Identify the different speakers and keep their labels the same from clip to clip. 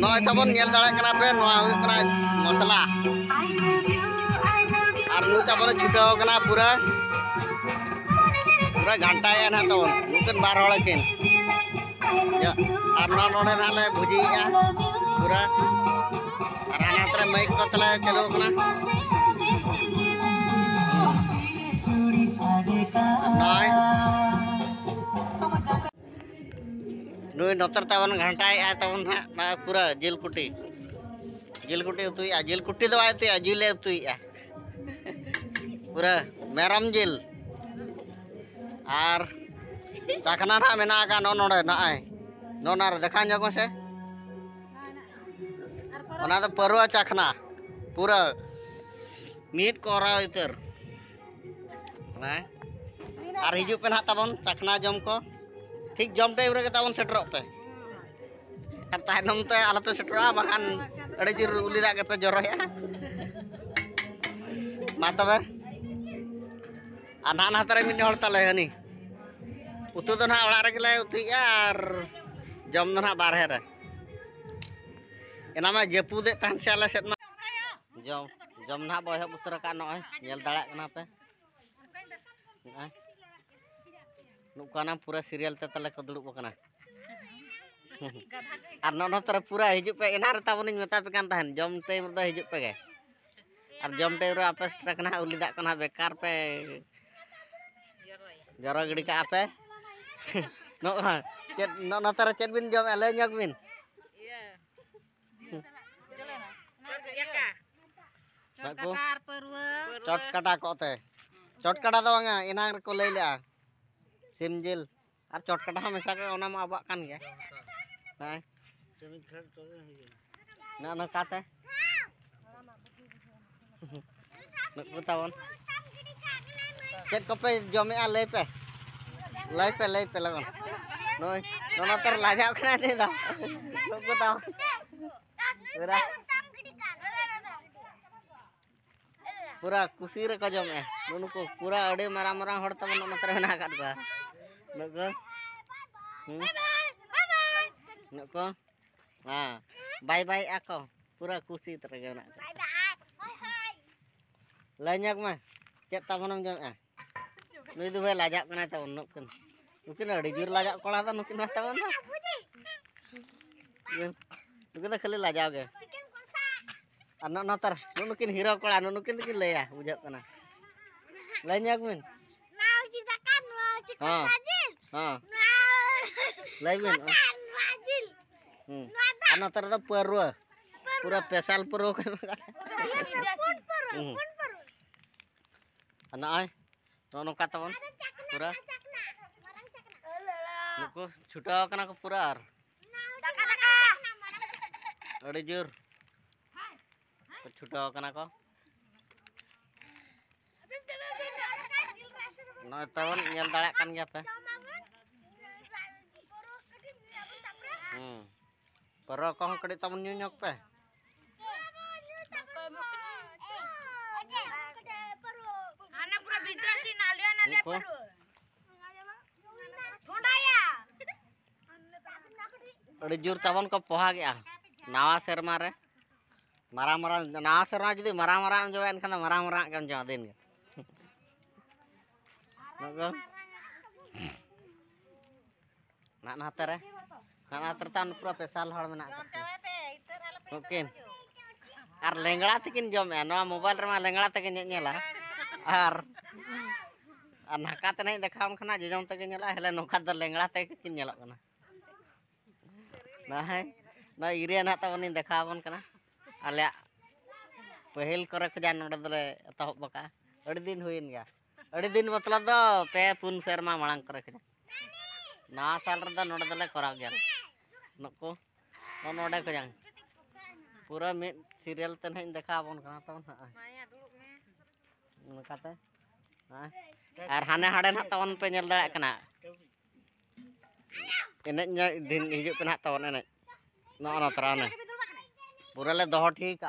Speaker 1: नॉय तबन nail दाड़ा कना पे नॉय हुई कना मसला और नु तबन छुटाव कना पूरा पूरा घंटा या ना तबन नुकन बार होड़ किन या और ना नोडे नाले भुजी या पूरा और आना तरे माइक को तले चलो कना नॉय नुई नतर तबन घंटा या तबन ना पूरा जिल कुटी उतुई जिल कुटी दो आते जिले उतुई पूरा मेरम जिल और चाखना ना मेना का नो नोडे ना आए नो नार देखा जगो से ओना तो परवा चाखना पूरा मीट कोरा इतर ना और हिजु पे ना तबन चाखना जम को ठीक जम टाइम रे तबन सेटरो पे और तायनम ते आला पे सेटरा बाखान अड़े जिर उली दा के पे जरोया मा तबे आना ना तरे मिन हड़ तले हनी उतु तो ना ओड़ा रे गेले उतुया और जम दो ना बारहे रे एना मा जेपु दे तहन से आले सेट मा जम ना बय उतर का नय नेल दाड़ा कना पे नुकाना पूरा सीरियल ते तले को दुड़ुब कना और नो तरे पूरा हिजु पे एना रे ताबनिन मेता पे कान तहन जम टाइम रे हिजु पे गे और जम टाइम रे आपे कना उली दा कना बेकार पे जरो गड़ी का आपे नो चेत नो तरे चेत बिन जम एले जग बिन चटकाटा कोते चटकाटा दो बांगा एना को लई ले सिम जिल और चटकाटा हमेशा के ओना मा आबा कान गया हां सिम खर तो ना ना काते नको तावन चेत को पे जमे आ ले पे लगन नोय नो तर लाजा खना दे दा नको ताव पूरा कुसी रे को जमे नुको पूरा अड़े मारा मारा हड़ तबन नतर मेना काट बा नको हां बाय बाय आको पूरा कुसी तरह ना लाइनक में चेत तबनम जमे नुई दो भाई लाजा कना तबन नुकिन अड़ी जोर लाजा कोड़ा दा नुकिन तबन नुकिन खाली लाजाव गे और नतर नुकिन हीरो कोड़ा नुकिन किन लया बुझा कना लाइनक में हां हां लाइबेन नतर द परवा पूरा स्पेशल प्रो के नाय नो का तबन पूरा नुको छुटाव कना को पूरा और अड़ी जोर छुटाव कना को न तबन नेल दाड़ा कान गया पे पर को कड़ी तबन न्यू ñok पे आना पूरा बिंदर सी नालिया ना ले पर ठंडा या अड़ी जोर तबन को पोहा गया नावा शर्मा रे मारा मारा नावा शर्मा जदी मारा मारा जो एनखान मारा मारा गम जो दिन गे ना ना तरे तान पूरा पेशाल हड़ मेना ओके और लेंगड़ा तकिन जमे नो मोबाइल रे मा लेंगड़ा तकिन नेला और नाका तने देखाम खना जजम तकिन नेला हेले नोका द लेंगड़ा तकिन नेला कना ना है ना इरिया ना तबन देखावन कना आले पहल करे खजा नोडे दले तहब बका अड़ी दिन हुइन गया अड़ी दिन मतलब दो पे पुन शर्मा मांग करे खजा ना साल रे नोडे दले करा गया नको नोडे खजा पूरा में सीरियल तन है देखावन कना तबन माया दुड़ुब में नकाते हां और हाने हाडे ना तबन पे नेल दाड़ा कना एने दिन हिजु पे ना तबन एने नो तराने पूरा ले दोह ठीक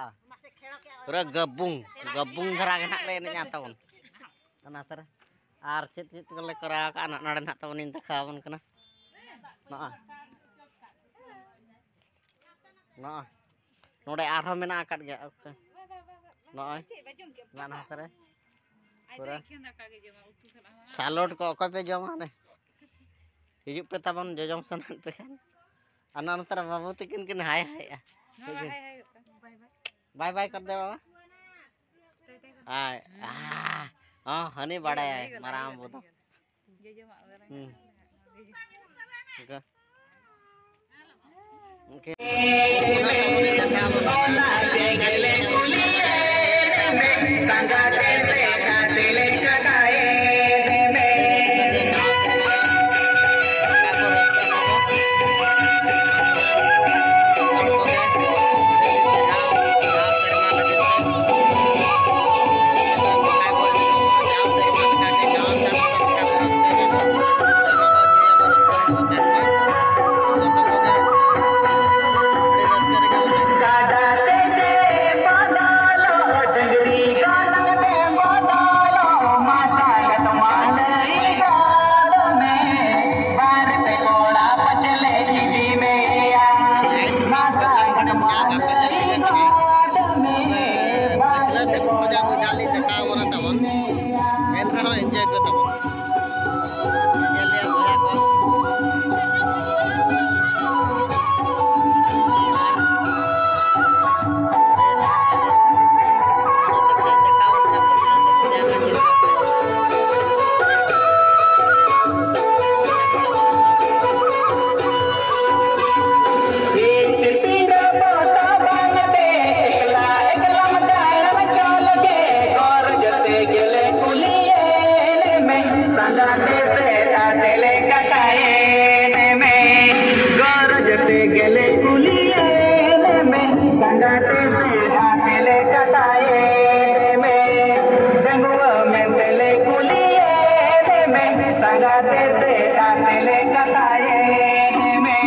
Speaker 1: पूरा गबुंग धरा के ना ले एने तबन ना तर और चेत चेत को ले करा का ना नाडे ना तबन इन देखावन कना ना Nó đây arho mena akad gak oke. Nó ngan hatare. Pura. Salad ko okoy pe jom ane. Hijuk pe tabon jojom sanan pe kan. Anak ntar babu tikin kin hai hai. Bye bye कर दे बाबा. हाँ हनी बड़ा है मराम बोतो. Oke.
Speaker 2: संगाते से काटे ले कटाए में